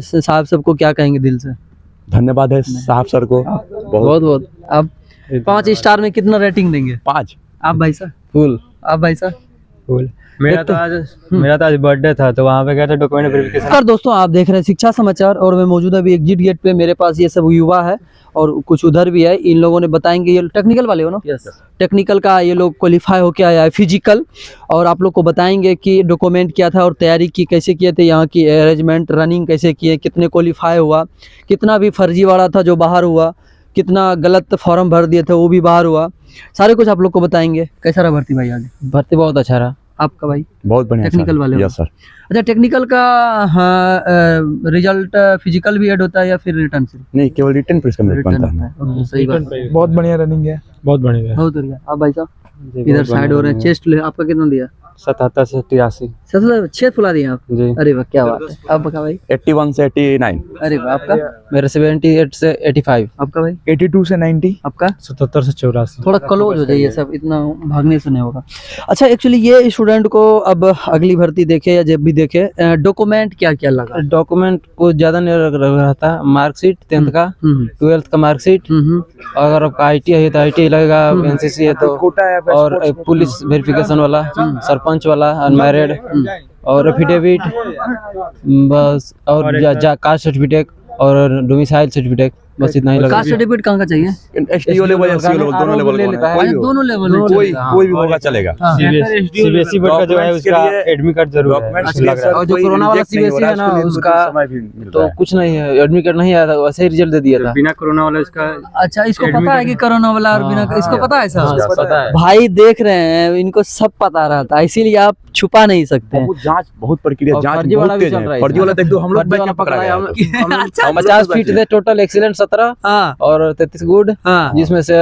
साहब सबको क्या कहेंगे दिल से? धन्यवाद है साहब सर को बहुत बहुत। आप 5 स्टार में कितना रेटिंग देंगे? 5। आप भाई साहब? फुल। आप भाई साहब? फुल। मेरा तो आज बर्थडे था तो वहाँ पे गया था डॉक्यूमेंट वेरिफिकेशन। नमस्कार दोस्तों, आप देख रहे हैं शिक्षा समाचार और मैं मौजूद अभी एग्जिट गेट पे। मेरे पास ये सब युवा है और कुछ उधर भी है। इन लोगों ने बताएंगे, ये टेक्निकल वाले हो ना? Yes sir. टेक्निकल का ये लोग क्वालिफाई होके आया है फिजिकल, और आप लोग को बताएंगे कि डॉक्यूमेंट क्या था और तैयारी की कैसे किए थे, यहाँ की अरेंजमेंट रनिंग कैसे किए, कितने क्वालिफाई हुआ, कितना भी फर्जीवाड़ा था जो बाहर हुआ, कितना गलत फॉर्म भर दिए थे वो भी बाहर हुआ। सारे कुछ आप लोग को बताएंगे। कैसा रहा भर्ती भाई? आज भर्ती बहुत अच्छा रहा। आपका भाई? बहुत बढ़िया। टेक्निकल वाले हो? Yes sir. अच्छा, टेक्निकल का रिजल्ट फिजिकल भी ऐड होता है या फिर रिटर्न से? नहीं, केवल रिटर्न पर इसका मेरिट बनता है। सही बात। बहुत बढ़िया रनिंग है। बहुत बढ़िया। बहुत बढ़िया। आप भाई साहब इधर साइड हो रहे हैं। चेस्ट आपका कितना दिया? 77 से 83। 6 फुला दिए आप जी। अरे वाह, क्या बात है। आपका भाई? 81 से 89। अरे वाह। आपका? मेरा 78 से 85। आपका भाई? 82 से 90। आपका? 77 से 84। थोड़ा क्लोज हो जाइए सब, इतना भागने से नहीं होगा। अच्छा, एक्चुअली ये स्टूडेंट को अब अगली भर्ती देखे या जब भी देखे, डॉक्यूमेंट क्या क्या लगा? डॉक्यूमेंट को ज्यादा नहीं रहा था। मार्कशीट 10th का, 12th का मार्कशीट, अगर आपका ITI है तो ITI लगेगा, NCC है तो, और पुलिस वेरिफिकेशन वाला, सरपंच वाला, अनमैरिड, और एफिडेविट बस, और कास्ट सर्टिफिकेट और डोमिसाइल सर्टिफिकेट, बस इतना ही लगा। कास्ट सर्टिफिकेट कहाँ का चाहिए? STO लेवल, SCO लेवल, दोनों लेवल का है। दोनों लेवल में कोई भी होगा चलेगा। CBSE बोर्ड का जो है उसका एडमिट कार्ड जरूर है। और जो कोरोना वाला CBSE है ना उसका तो कुछ नहीं है, एडमिट कार्ड नहीं आया था, वैसे ही रिजल्ट दे दिया था। बिना कोरोना वाला इसका। अच्छा, इसको पता है कि कोरोना वाला और बिना, इसको पता है सर? पता है भाई, देख रहे हैं, इनको सब पता रहता है, इसीलिए आप छुपा नहीं सकते हैं। बहुत जांच, बहुत प्रक्रिया, जांच फर्जी वाला बहुत भी तेज चल रहा है। है। फर्जी वाला देख दो, हम लोग बैच में पकड़ा गया। 50 फीट थे टोटल, एक्सीलेंट 17 हाँ और 33 गुड, हाँ, जिसमें से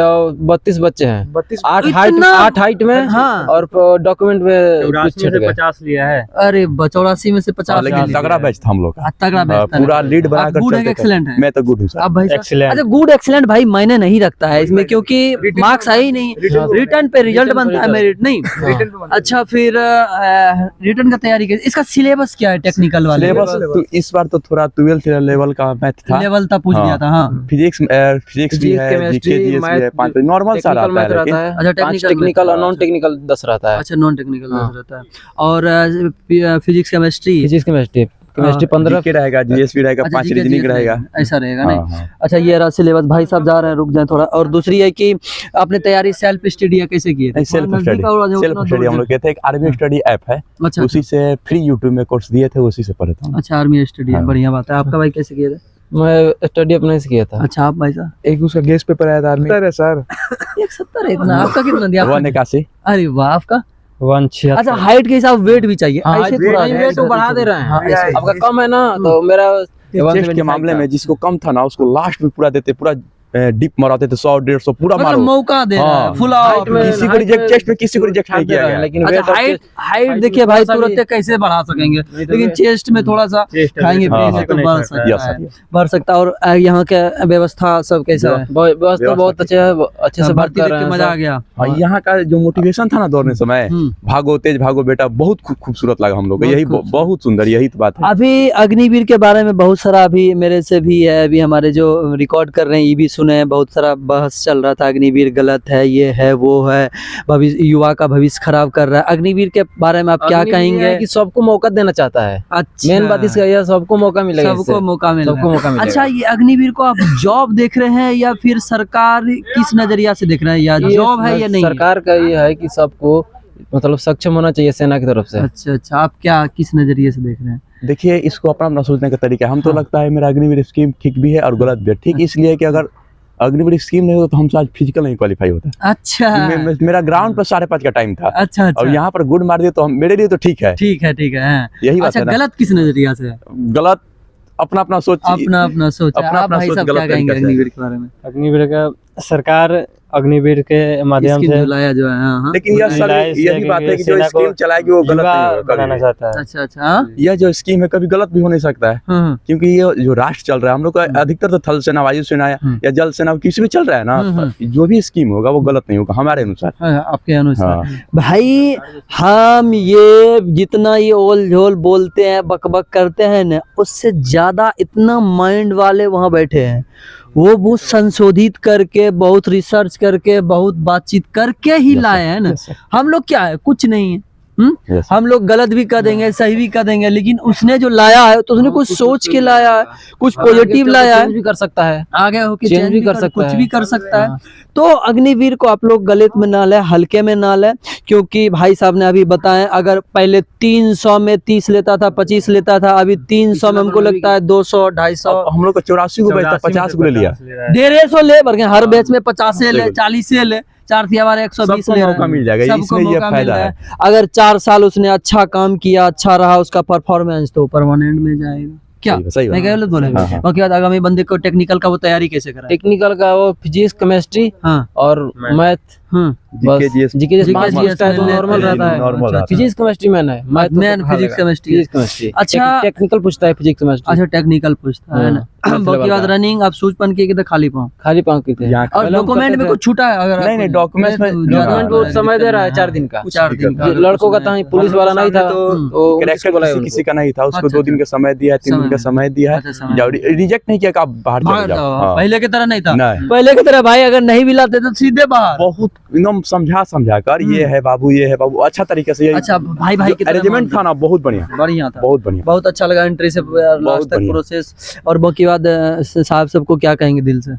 32 बच्चे हैं। 8 हाइट में, हाँ, और डॉक्यूमेंट में कुछ छट गए। 50 लिया है। अरे 84 में से 50। लेकिन तगड़ा बैच था हम लोग का, तगड़ा बैच था। पूरा लीड बना कर गुड है, चलते थे। एक्सीलेंट है। मैं तो गुड हूं सर। अब भाई एक्सीलेंट। अच्छा, गुड एक्सीलेंट भाई मायने नहीं रखता है इसमें, क्योंकि मार्क्स आई नहीं, रिटर्न पे रिजल्ट बनता है, मेरिट नहीं। अच्छा, फिर रिटर्न का तैयारी कैसे? इसका सिलेबस क्या है टेक्निकल वाले? सिलेबस तो इस बार तो थोड़ा 12th लेवल का मैथ था, लेवल था, पूछ लिया था। हाँ, फिजिक्स भी है, जीके जीएस भी है, 5 नॉर्मल सा रहता है। अच्छा, टेक्निकल और नॉन टेक्निकल 10 रहता है। अच्छा, नॉन टेक्निकल रहता है। और फिजिक्स केमिस्ट्री, केमिस्ट्री 15 के रहेगा, जीएस भी रहेगा, 5 रीजनिंग रहेगा, ऐसा रहेगा नहीं? अच्छा, ये रहा सिलेबस। भाई साहब जा रहे हैं, रुक जाए थोड़ा। और दूसरी है कि आपने तैयारी सेल्फ स्टडी कैसे की है? सेल्फ स्टडी हम लोग कहते हैं, एक आर्मी स्टडी ऐप है, अच्छा, उसी से फ्री यूट्यूब में कोर्स दिए थे, उसी से पढ़े थे। अच्छा, आर्मी स्टडी है, बढ़िया बात है। आपका भाई कैसे किया था? मैं स्टडी अपने से किया था। अच्छा, आप भाई साहब? एक उसका गेस्ट पेपर आया था आर्मी सर। 170 है इतना? आपका कितना दिया? 181। अरे वाह। आपका? 176। अच्छा, हाइट के हिसाब वेट भी चाहिए ऐसे? थोड़ा वेट बढ़ा दे रहे हैं। ऐसे। आपका कम है ना, तो मेरा चेस्ट के मामले में जिसको कम था ना, उसको लास्ट में पूरा देते, पूरा डिप मराते थे, 100-150 पूरा मारो। मौका दे रहा है, फुल आउट। किसी को रिजेक्ट, चेस्ट में किसी को रिजेक्ट नहीं किया गया। लेकिन अच्छा, हाइट देखिए भाई, तुरंत कैसे बढ़ा सकेंगे, लेकिन चेस्ट में थोड़ा सा खाएंगे पिएंगे तो बढ़ सकता है, बढ़ सकता है। और यहाँ के व्यवस्था सब कैसा है? व्यवस्था बहुत अच्छे से भर्ती देख के मजा आ गया। यहाँ का जो मोटिवेशन था ना दौड़ने समय, भागो तेज भागो बेटा, बहुत खूबसूरत लगा हम लोग को। यही बहुत सुंदर, यही तो बात है। अभी अग्निवीर के बारे में बहुत सारा, अभी मेरे से भी है, अभी हमारे जो रिकॉर्ड कर रहे हैं ये भी सुने, बहुत सारा बहस चल रहा था, अग्निवीर गलत है, ये है वो है, भविष्य युवा का भविष्य खराब कर रहा है। अग्निवीर के बारे में आप क्या कहेंगे? कि सबको मौका देना चाहता है। अच्छा, मेन बात इसका यह, सबको मौका मिलेगा, सबको मौका सबको मौका मिलेगा। अच्छा, ये अग्निवीर को आप जॉब देख रहे हैं या फिर सरकार किस नजरिया से देख रहे हैं, या जॉब है या नहीं? सरकार का ये है कि सबको मतलब सक्षम होना चाहिए सेना की तरफ से। अच्छा, आप क्या किस नजरिए से देख रहे हैं? देखिए, इसको अपना सोचने का तरीका, हम तो लगता है मेरा अग्निवीर स्कीम ठीक भी है और गलत भी है। ठीक इसलिए कि अगर अग्निवीर स्कीम नहीं होता तो हमसे आज फिजिकल नहीं क्वालिफाई होता। अच्छा, मेरा ग्राउंड पर 5:30 का टाइम था। अच्छा, और यहाँ पर गुड मार दिए तो मेरे लिए तो ठीक है। ठीक है यही बात अच्छा, है ना? गलत किस नजरिया से? गलत अपना सोच, अपना सोच। आप भाई साहब क्या कहेंगे अग्निवीर के बारे में? अग्निवीर का सरकार अग्निवीर के माध्यम स्कीम से जो लाया जो है, हाँ हाँ। लेकिन यह सर लाइस यही लेके बात है कि जो सेना को स्कीम चलाएगी वो गलत युवा नहीं होगा कभी बनाना भी। चाहता है। अच्छा अच्छा, हाँ यह जो स्कीम है कभी गलत भी हो नहीं सकता है, क्योंकि ये जो राष्ट्र चल रहा है हम लोग का अधिकतर तो थल सेना, वायु सेना या जल सेना किसी भी चल रहा है ना, जो भी स्कीम होगा वो गलत नहीं होगा हमारे अनुसार। हाँ, आपके अनुसार। हाँ। भाई हम ये जितना ये ओल झोल बोलते हैं, बकबक करते हैं ना, उससे ज्यादा इतना माइंड वाले वहाँ बैठे हैं, वो बहुत संशोधित करके, बहुत रिसर्च करके, बहुत बातचीत करके ही लाए हैं ना। हम लोग क्या है, कुछ नहीं है। Yes. हम लोग गलत भी कर देंगे, सही भी कर देंगे, लेकिन उसने जो लाया है तो उसने कुछ सोच के लाया है, कुछ पॉजिटिव लाया है, भी कर सकता है, आगे होके चेंज भी कर सकता कुछ है। भी कर सकता है। तो अग्निवीर को आप लोग गलत में ना लें, हल्के में ना लें, क्योंकि भाई साहब ने अभी बताया, अगर पहले 300 में 30 लेता था, 25 लेता था, अभी 300 में हमको लगता है 200 250। अब हम लोग का 84 को बेचता 50 को ले लिया। 150 ले बल्कि हर बैच में 50 ले, 40 ले, 4 थी हमारे 120 सबको ले रहा मौका है। मिल जाएगा, सबको इसमें ये मौका मिल फायदा रहा है। अगर 4 साल उसने अच्छा काम किया, अच्छा रहा उसका परफॉर्मेंस, तो परमानेंट में जाएगा। क्या सही बात। मैं गलत बोले? हाँ, हाँ। बाकी बात, आगामी बंदे को टेक्निकल का वो तैयारी कैसे करा? टेक्निकल का वो फिजिक्स, केमिस्ट्री हाँ और math, GK GS GK GS 5 पूछता है तो नॉर्मल रहता है। नॉर्मल रहता है। फिजिक्स केमिस्ट्री मैन है, मैथ तो मैन पढ़ा फिजिक्स लेगा। केमिस्ट्री। Physics chemistry. अच्छा। टेक्निकल पूछता है फिजिक्स केमिस्ट्री। अच्छा टेक्निकल पूछता है ना। हाँ, बाकी बात, रनिंग आप सूझ पन के खाली पाँव, खाली पाँव की थे। यहाँ और पहले हम डॉक्यूमेंट करते में थे। कुछ छूटा है? अगर नहीं, नहीं, डॉक्यूमेंट्स में गवर्नमेंट बहुत समय दे रहा है 4 दिन का। 4 दिन का। लड़कों का था, पुलिस वाला नहीं था तो करेक्शन बोला है किसी का नहीं था, उसको अच्छा, 2 दिन का समय दिया है, 3 दिन का समय दिया है, अच्छा, समय रिजेक्ट नहीं किया कि आप बाहर चले जाओ। हाँ। पहले की तरह नहीं था। नहीं। पहले की तरह भाई अगर नहीं भी लाते तो सीधे बाहर। बहुत एकदम समझा कर ये है बाबू, ये है बाबू, अच्छा तरीके से। अच्छा भाई भाई की तरह अरेंजमेंट था ना, बहुत बढ़िया, बढ़िया था, बहुत बढ़िया। बहुत अच्छा लगा एंट्री से लास्ट तक बढ़िया। प्रोसेस। और बाकी बात साहब सबको क्या कहेंगे दिल से?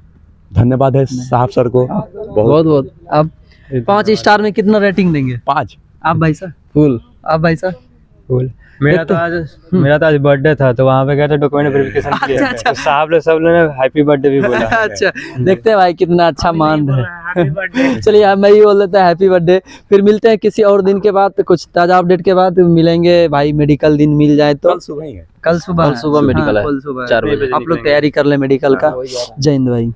धन्यवाद है साहब सर को, बहुत बहुत। अब 5 स्टार में कितना रेटिंग देंगे? 5। आप भाई साहब? फुल। आप भाई साहब? फुल। मेरा तो आज बर्थडे था तो वहाँ पे गए थे डॉक्यूमेंट वेरिफिकेशन के लिए। अच्छा। तो साहब ने सब लोगों ने हैप्पी बर्थडे भी बोला। अच्छा, देखते हैं भाई कितना अच्छा मान है। चलिए मैं ही बोल देता है हैप्पी बर्थडे। फिर मिलते हैं किसी और दिन के बाद, कुछ ताजा अपडेट के बाद मिलेंगे भाई। मेडिकल दिन मिल जाए तो कल सुबह ही है। कल सुबह मेडिकल है, कल सुबह 4 बजे। आप लोग तैयारी कर ले मेडिकल का। जय हिंद भाई।